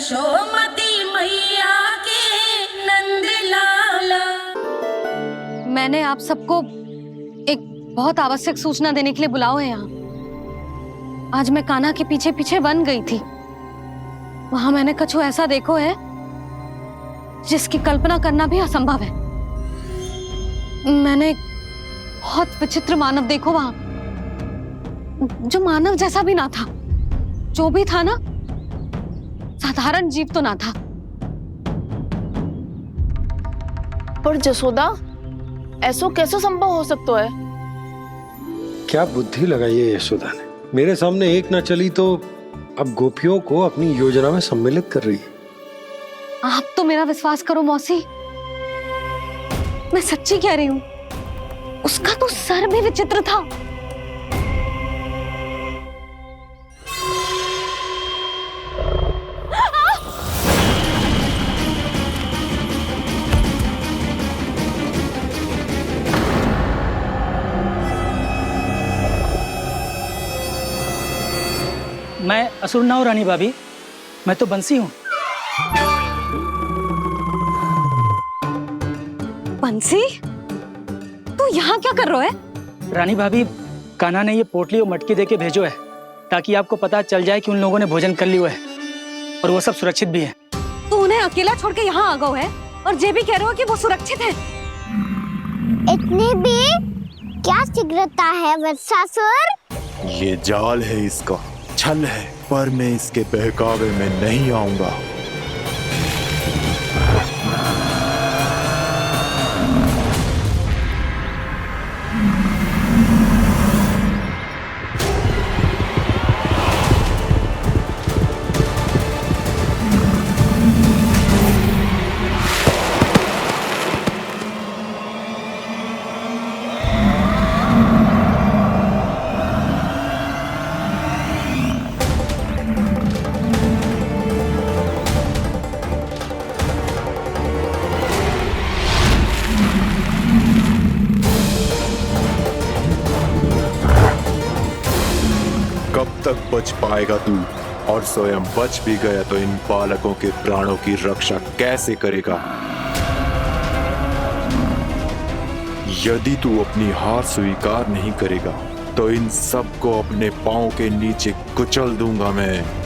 यशोमती मैया के नंद लाला। मैंने आप सबको एक बहुत आवश्यक सूचना देने के लिए बुलाओ है यहाँ। आज मैं कान्हा के पीछे पीछे वन गई थी। वहां मैंने कछु ऐसा देखो है जिसकी कल्पना करना भी असंभव है। मैंने बहुत विचित्र मानव देखो वहां, जो मानव जैसा भी ना था। जो भी था ना, साधारण जीव तो ना था। पर जसोदा, ऐसा कैसे संभव हो सकता है? क्या बुद्धि लगाई है यशोदा ने। मेरे सामने एक ना चली तो अब गोपियों को अपनी योजना में सम्मिलित कर रही है। आप तो मेरा विश्वास करो मौसी, मैं सच्ची कह रही हूं। उसका तो सर भी विचित्र था। मैं असुर ना हूं रानी भाभी, मैं तो बंसी हूं। बंसी, तू यहाँ क्या कर रहा है? रानी भाभी, कान्हा ने ये पोटली और मटकी देके भेजो है ताकि आपको पता चल जाए कि उन लोगों ने भोजन कर लिया है और वो सब सुरक्षित भी है। तू उन्हें अकेला छोड़ के यहाँ आ गया है और ये भी कह रहे हो कि वो सुरक्षित है। इतनी भी क्या शीघ्रता है वत्सासुर? ये जाल है, इसका छल है, पर मैं इसके बहकावे में नहीं आऊंगा। कब तक बच पाएगा तू? और स्वयं बच भी गया तो इन बालकों के प्राणों की रक्षा कैसे करेगा? यदि तू अपनी हार स्वीकार नहीं करेगा तो इन सबको अपने पांव के नीचे कुचल दूंगा मैं।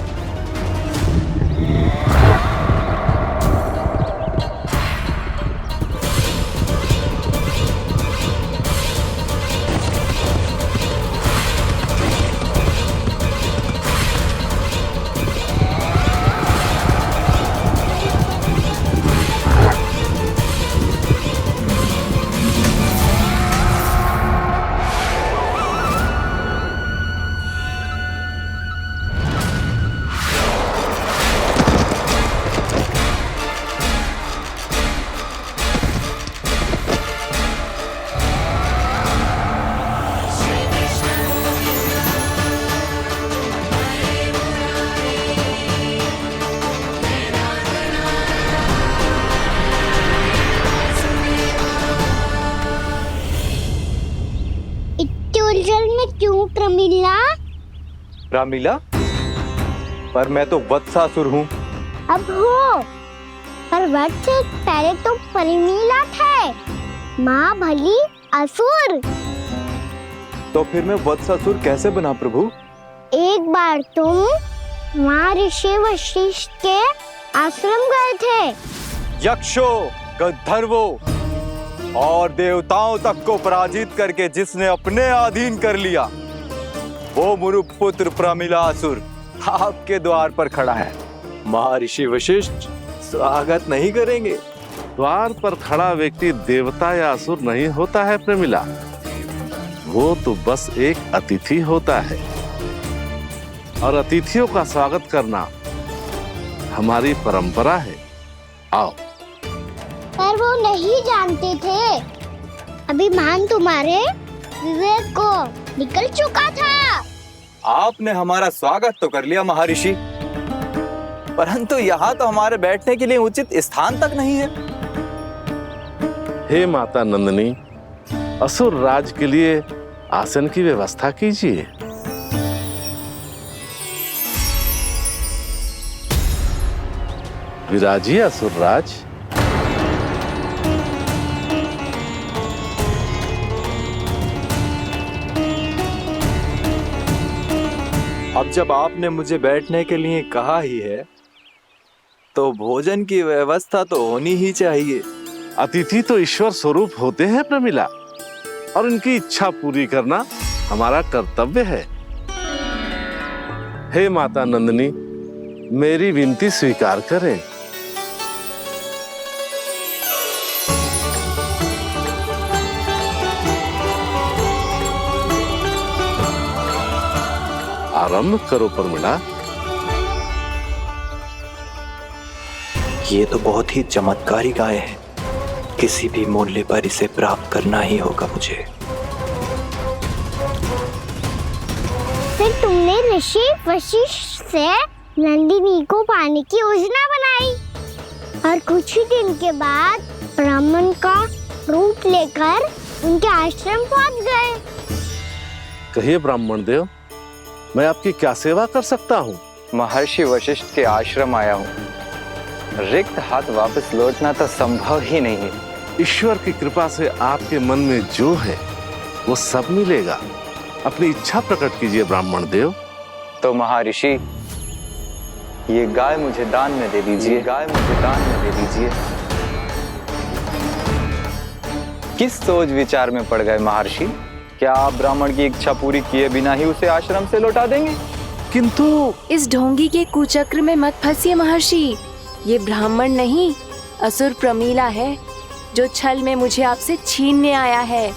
उलझन में क्यों प्रमिला? रामलीला, पर मैं तो वत्सासुर हूँ। अब हो, पर वत्स से पहले तो प्रमिला थे। माँ भली असुर। तो फिर मैं वत्सासुर कैसे बना प्रभु? एक बार तुम माँ ऋषि वशिष्ठ के आश्रम गए थे। यक्षों, गंधर्वों और देवताओं तक को पराजित करके जिसने अपने अधीन कर लिया, वो मुरुपुत्र प्रमिलासुर आपके द्वार पर खड़ा है। महर्षि वशिष्ठ स्वागत नहीं करेंगे। द्वार पर खड़ा व्यक्ति देवता या असुर नहीं होता है प्रमिला, वो तो बस एक अतिथि होता है और अतिथियों का स्वागत करना हमारी परंपरा है। आओ। पर वो नहीं जानते थे। अभिमान तुम्हारे विवेक को निकल चुका था। आपने हमारा स्वागत तो कर लिया महर्षि, परंतु यहाँ तो हमारे बैठने के लिए उचित स्थान तक नहीं है। हे माता नंदिनी, असुर राज के लिए आसन की व्यवस्था कीजिए। विराजिए असुरराज। अब जब आपने मुझे बैठने के लिए कहा ही है तो भोजन की व्यवस्था तो होनी ही चाहिए। अतिथि तो ईश्वर स्वरूप होते हैं प्रमिला, और उनकी इच्छा पूरी करना हमारा कर्तव्य है। हे माता नंदिनी, मेरी विनती स्वीकार करें। आरंभ करो प्रमिला। ये तो बहुत ही चमत्कारी गाय है, किसी भी मूल्य पर इसे प्राप्त करना ही होगा मुझे। फिर तुमने ऋषि वशिष्ठ से नंदिनी को पाने की योजना बनाई और कुछ ही दिन के बाद ब्राह्मण का रूप लेकर उनके आश्रम पहुंच गए। कहिए ब्राह्मण देव, मैं आपकी क्या सेवा कर सकता हूँ? महर्षि वशिष्ठ के आश्रम आया हूँ। रिक्त हाथ वापस लौटना तो संभव ही नहीं है। ईश्वर की कृपा से आपके मन में जो है वो सब मिलेगा। अपनी इच्छा प्रकट कीजिए ब्राह्मण देव। तो महर्षि, ये गाय मुझे दान में दे दीजिए। गाय मुझे दान में दे दीजिए। किस सोच विचार में पड़ गए महर्षि? क्या आप ब्राह्मण की इच्छा पूरी किए बिना ही उसे आश्रम से लौटा देंगे? किंतु इस ढोंगी के कुचक्र में मत फंसिए महर्षि। ये ब्राह्मण नहीं, असुर प्रमीला है, जो छल में मुझे आपसे छीनने आया है।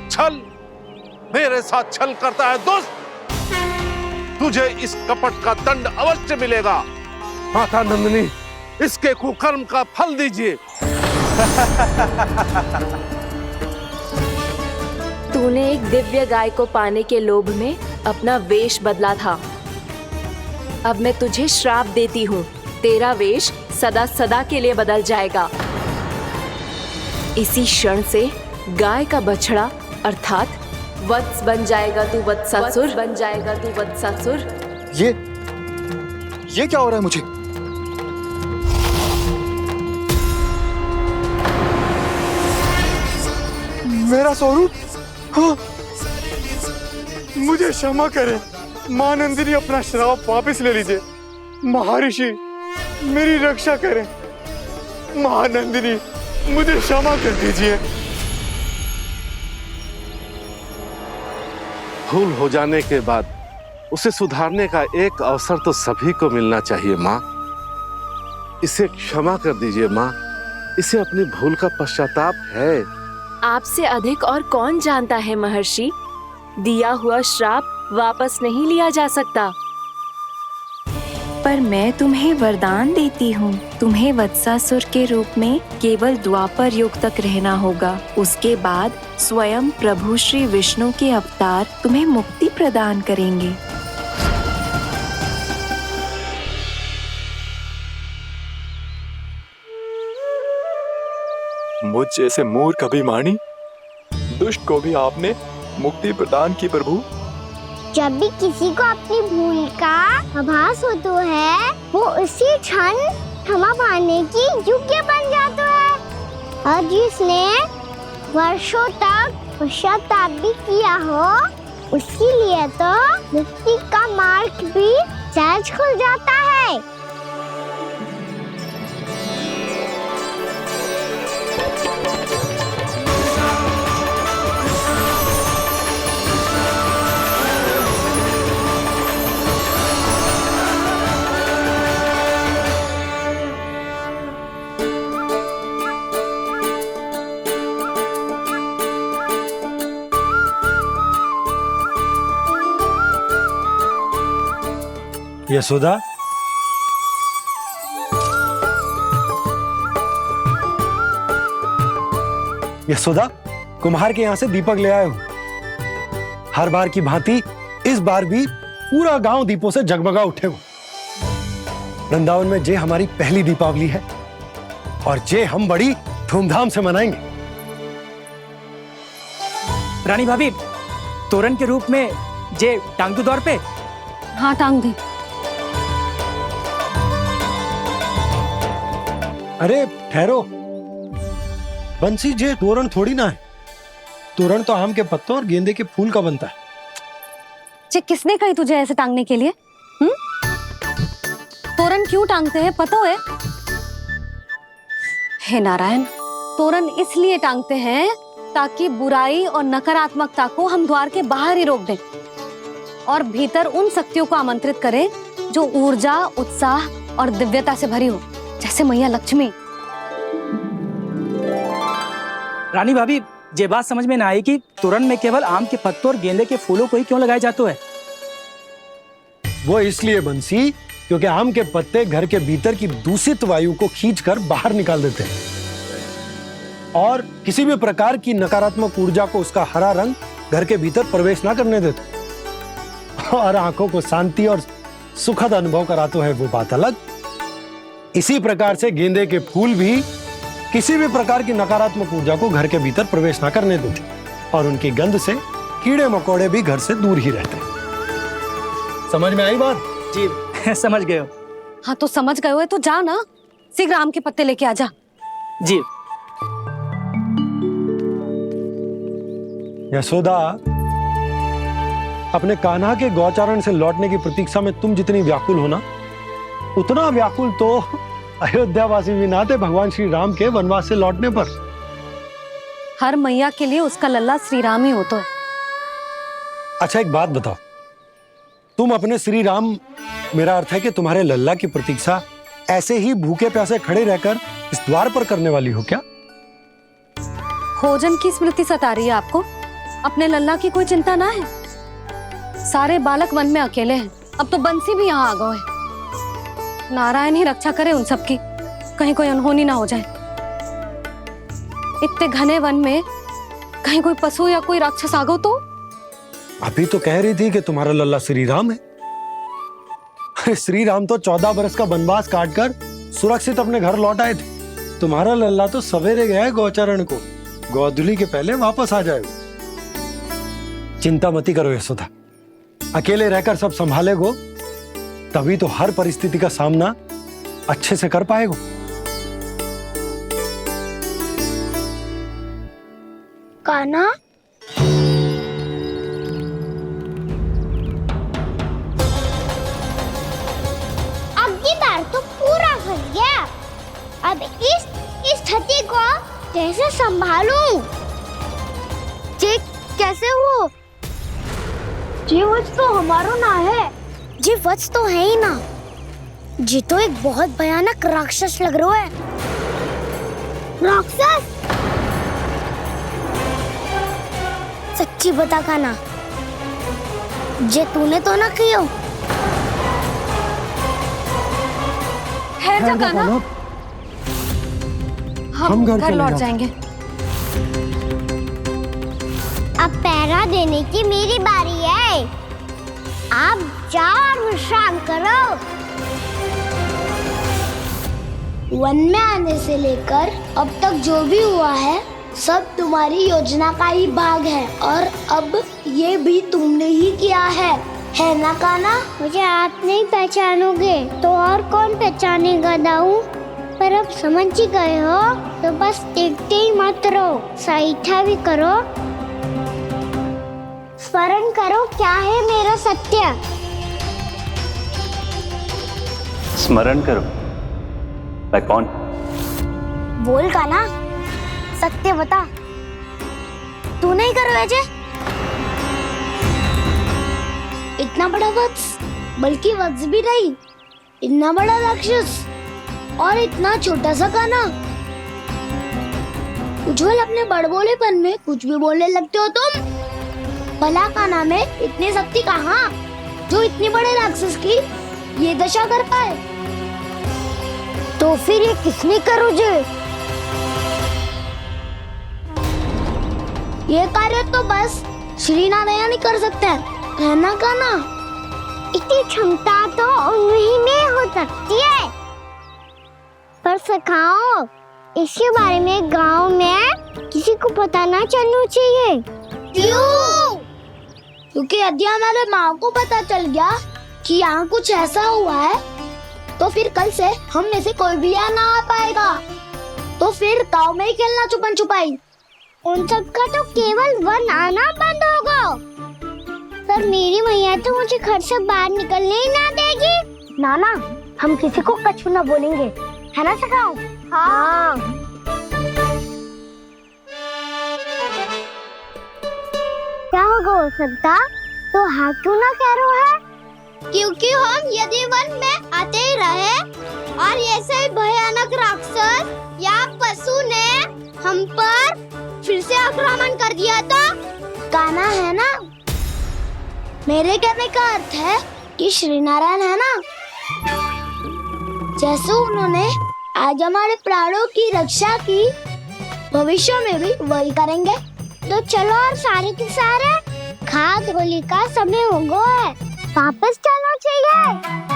छल? मेरे साथ छल करता है दुष्ट? तुझे इस कपट का दंड अवश्य मिलेगा। माता नंदिनी, इसके कुकर्म का फल दीजिए। तूने एक दिव्य गाय को पाने के लोभ में अपना वेश बदला था। अब मैं तुझे श्राप देती हूँ, तेरा वेश सदा सदा के लिए बदल जाएगा। इसी क्षण से गाय का बछड़ा अर्थात वत्स बन जाएगा तू वत्सासुर, बन जाएगा तू वत्सासुर। ये क्या हो रहा है मुझे? मेरा स्वरूप? हाँ। मुझे क्षमा करें मां नंदिनी, अपना श्राप वापस ले लीजिए। महर्षि, मेरी रक्षा करें। महानंदिनी, मुझे क्षमा कर दीजिए। भूल हो जाने के बाद उसे सुधारने का एक अवसर तो सभी को मिलना चाहिए माँ। इसे क्षमा कर दीजिए माँ, इसे अपनी भूल का पश्चाताप है। आपसे अधिक और कौन जानता है महर्षि, दिया हुआ श्राप वापस नहीं लिया जा सकता। पर मैं तुम्हें वरदान देती हूँ, तुम्हें वत्सासुर के रूप में केवल द्वापर युग तक रहना होगा। उसके बाद स्वयं प्रभु श्री विष्णु के अवतार तुम्हें मुक्ति प्रदान करेंगे। मुझ जैसे मूर्ख अभिमानी दुष्ट को भी आपने मुक्ति प्रदान की प्रभु। जब भी किसी को अपनी भूल का आभास होता है, वो उसी क्षण क्षमा पाने की योग्य बन जाता है। और जिसने वर्षों तक पश्चाताप भी किया हो, उसके लिए तो मुक्ति का मार्ग भी सहज खुल जाता है। यशोदा, यशोदा, कुम्हार के यहाँ से दीपक ले आए हूं। हर बार की भांति इस बार भी पूरा गांव दीपों से जगमगा उठे हो। वृंदावन में जे हमारी पहली दीपावली है और जे हम बड़ी धूमधाम से मनाएंगे। रानी भाभी, तोरण के रूप में जे टांग दो दौर पे। हाँ, टांग दी। अरे ठहरो, बंसी जे तोरण थोड़ी ना है। तोरण तो आम के पत्तों और गेंदे के फूल का बनता है। किसने कही तुझे ऐसे टांगने के लिए? तोरण क्यों टांगते हैं पता है? हे नारायण, तोरण इसलिए टांगते हैं ताकि बुराई और नकारात्मकता को हम द्वार के बाहर ही रोक दें और भीतर उन शक्तियों को आमंत्रित करें जो ऊर्जा, उत्साह और दिव्यता से भरी हो, जैसे मैया लक्ष्मी। रानी भाभी, ये बात समझ में ना आई कि तोरण में केवल आम के पत्तों और गेंदे के फूलों को ही क्यों लगाया जाता है? वो इसलिए बंसी क्योंकि आम के पत्ते घर के भीतर की दूषित वायु को खींचकर बाहर निकाल देते हैं और किसी भी प्रकार की नकारात्मक ऊर्जा को उसका हरा रंग घर के भीतर प्रवेश ना करने देते और आंखों को शांति और सुखद अनुभव कराता है, वो बात अलग। इसी प्रकार से गेंदे के फूल भी किसी भी प्रकार की नकारात्मक ऊर्जा को घर के भीतर प्रवेश ना करने देते और उनकी गंध से कीड़े मकोड़े भी घर से दूर ही रहते हैं। समझ में आई बात? जी समझ गए हो। हाँ तो समझ गए हो तो जा ना, शीघ्र आम के पत्ते लेके आ जा। जी। यशोदा, अपने कान्हा के गौचारण से लौटने की प्रतीक्षा में तुम जितनी व्याकुल हो ना, उतना व्याकुल तो अयोध्यावासी भी ना थे भगवान श्री राम के वनवास से लौटने पर। हर मैया के लिए उसका लल्ला श्री राम ही होता है। अच्छा एक बात बताओ, तुम अपने श्री राम, मेरा अर्थ है कि तुम्हारे लल्ला की प्रतीक्षा ऐसे ही भूखे प्यासे खड़े रहकर इस द्वार पर करने वाली हो क्या? भोजन की स्मृति सता रही है आपको? अपने लल्ला की कोई चिंता ना है। सारे बालक वन में अकेले हैं, अब तो बंसी भी यहाँ आ गए हैं। नारायण ही रक्षा करे उन सबकी, कहीं कोई अनहोनी ना हो जाए। इतने घने वन में कहीं कोई पशु या कोई राक्षस आ गो तो? अभी तो कह रही थी कि तुम्हारा लल्ला श्री राम है। अरे श्री राम तो 14 बरस का वनवास काटकर सुरक्षित अपने घर लौट आए थे। तुम्हारा लल्ला तो सवेरे गया है गौचरण को, गोधूली के पहले वापस आ जाएगा। चिंता मती करो यशोदा, अकेले रहकर सब संभालेगो तभी तो हर परिस्थिति का सामना अच्छे से कर पाएगो। कान्हा, अब की बार तो पूरा फंस गया। अब इस स्थिति को कैसे संभालूं? जी कैसे हो? जी वच तो हमारो ना है। जी वच तो है ही ना। जी तो एक बहुत भयानक राक्षस लग रहा है। राक्षस? सच्ची बता कान्हा, जे तूने तो ना कियो? है जा कान्हा, हम घर लौट जाएंगे। अब पहरा देने की मेरी बारी है। आप जाओ और विश्राम करो। वन में आने से लेकर अब तक जो भी हुआ है सब तुम्हारी योजना का ही भाग है और अब ये भी तुमने ही किया है ना कान्हा? मुझे आप नहीं पहचानोगे तो और कौन पहचानेगा दाऊ? पर अब समझ ही गए हो तो बस देखते ही मत रहो, सईठा भी करो, स्मरण करो क्या है मेरा सत्य। स्मरण करो? मैं कौन? बोल कान्हा, सत्य बता। तू नहीं करो अजय? इतना बड़ा वत्स, बल्कि वत्स भी नहीं, इतना बड़ा राक्षस और इतना छोटा सा कान्हा। उज्ज्वल अपने बड़बोलेपन में कुछ भी बोलने लगते हो तुम। भला कान्हा में इतनी शक्ति कहाँ जो इतने बड़े राक्षस की ये दशा कर पाए? तो फिर ये किसने करो जे? ये कार्य तो बस श्री नारायण ही कर सकते हैं, है ना कान्हा? इतनी क्षमता तो उन्हीं में हो सकती है, पर सिखाओ इसके बारे में गांव में किसी को पता ना चलना चाहिए। क्यों? क्योंकि यदि हमारे माँ को पता चल गया कि यहाँ कुछ ऐसा हुआ है तो फिर कल से हम में से कोई भी यहाँ ना आ पाएगा। तो फिर गाँव में ही खेलना छुपन छुपाई। उन सबका तो केवल वन आना बंद होगा। पर मेरी मैया तो मुझे घर से बाहर निकलने ही ना देगी। नाना, हम किसी को कछु ना बोलेंगे, है ना सखाओ? हाँ। क्या होगा हो सकता? तो हाँ क्यों ना कह रहा है? क्योंकि हम यदि वन में आते ही रहे और ऐसे ही भयानक राक्षस या पशु ने हम पर फिर से आक्रमण कर दिया तो कान्हा है ना, मेरे कहने का अर्थ है कि श्री नारायण है ना, जैसे उन्होंने आज हमारे प्राणों की रक्षा की, भविष्य में भी वही करेंगे। तो चलो और सारे के सारे खाद होली का समय हो गया है, वापस चलो चाहिए।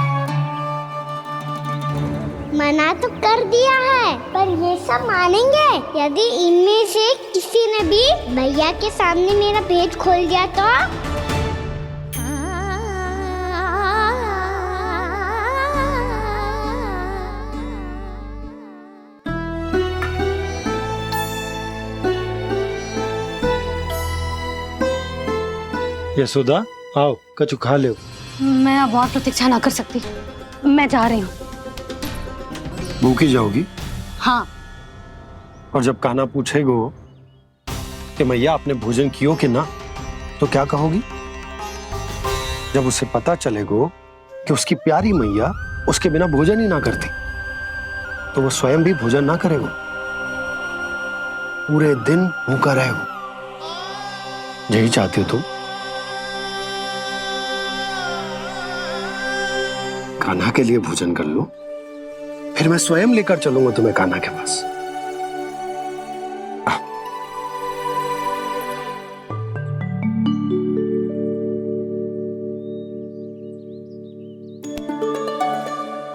मना तो कर दिया है, पर ये सब मानेंगे यदि इनमें से किसी ने भी भैया के सामने मेरा पेट खोल दिया तो? यशोदा, आओ कछु खा ले। मैं अब और प्रतीक्षा ना कर सकती, मैं जा रही हूँ। भूखी जाओगी? हाँ। और जब कान्हा पूछेगो कि मैया आपने भोजन कियो कि ना, तो क्या कहोगी? जब उसे पता चलेगो कि उसकी प्यारी मैया उसके बिना भोजन ही ना करती, तो वो स्वयं भी भोजन ना करेगो, पूरे दिन भूखा रहेगो। यही चाहती हो तुम? कान्हा के लिए भोजन कर लो, फिर मैं स्वयं लेकर चलूंगा तुम्हें कान्हा के पास।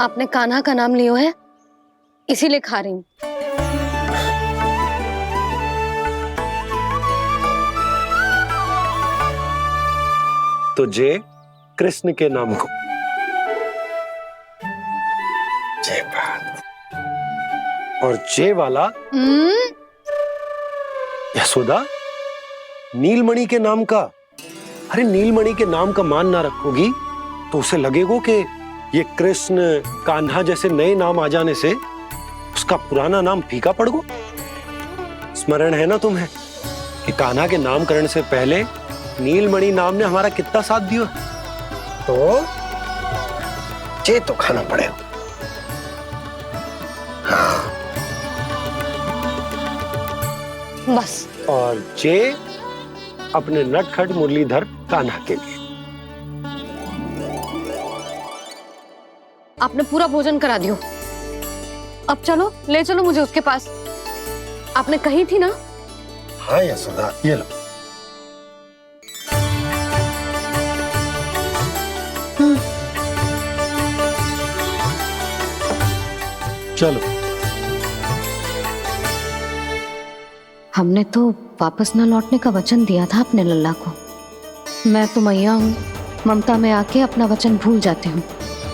आपने कान्हा का नाम लियो है, इसीलिए खा रही हूँ। तो जय कृष्ण के नाम को। जय बात। और जय वाला यशोदा, नीलमणि के नाम का। अरे नीलमणि के नाम का मान ना रखोगी तो उसे लगेगो कि ये कृष्ण कान्हा जैसे नए नाम आ जाने से उसका पुराना नाम फीका पड़ गो। स्मरण है ना तुम्हें कि कान्हा के नामकरण से पहले नीलमणि नाम ने हमारा कितना साथ दिया? तो जे तो खाना पड़ेगा। हाँ। बस। और जे अपने नटखट मुरलीधर कान्हा के लिए। आपने पूरा भोजन करा दियो, अब चलो, ले चलो मुझे उसके पास। आपने कही थी ना? हाँ यशोदा, ये लो। चलो। हमने तो वापस न लौटने का वचन दिया था अपने लल्ला को। मैं तो मैया हूँ, ममता में आके अपना वचन भूल जाती हूँ,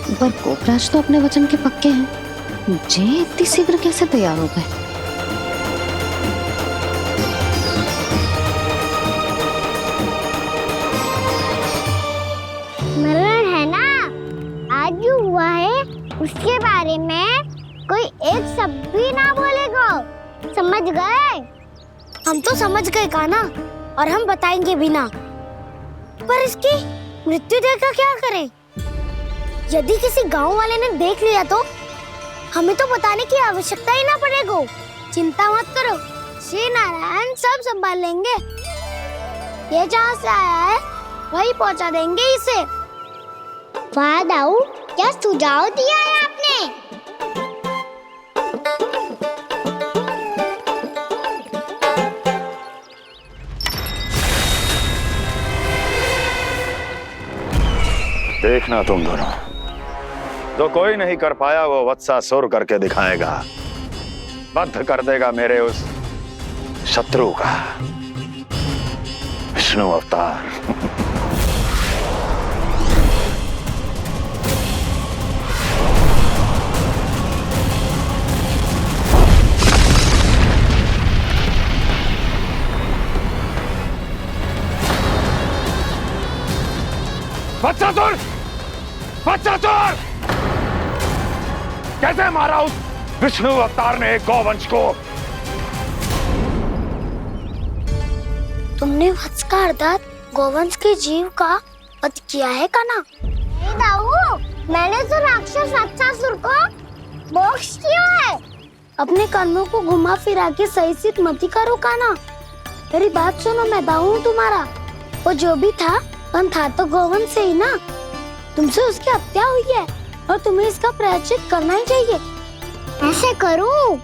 पर गोपराज तो अपने वचन के पक्के हैं। जे इतनी शीघ्र कैसे तैयार हो गए? मरण है ना, आज जो हुआ है उसके बारे में कोई एक शब्द भी ना बोलेगा, समझ गए? हम तो समझ गए कान्हा, और हम बताएंगे भी ना। पर इसकी मृत्यु देखकर क्या करें? यदि किसी गांव वाले ने देख लिया तो हमें तो बताने की आवश्यकता ही ना पड़ेगा। चिंता मत करो, श्री नारायण सब संभाल लेंगे। ये जहाँ से आया है वही पहुँचा देंगे इसे। वाह दाऊ, क्या सुझाव दिया है आपने? देखना तुम दोनों, जो कोई नहीं कर पाया वो वत्सासुर करके दिखाएगा, बद्ध कर देगा मेरे उस शत्रु का विष्णु अवतार। वत्सासुर! वत्सासुर! कैसे मारा उस विष्णु अवतार ने गौवंश को? तुमने वत्स का अर्थात गौवंश के जीव का वध किया है कान्हा? नहीं दाऊ, मैंने तो राक्षस वत्सासुर को मोक्ष किया है। अपने कर्मों को घुमा फिरा के सही सिद्ध मत करो कान्हा। मेरी बात सुनो, मैं दाऊ हूँ तुम्हारा। वो जो भी था था तो गौवंश से ही ना। तुमसे उसकी हत्या हुई है और तुम्हें इसका प्रायश्चित करना ही चाहिए। ऐसे करूं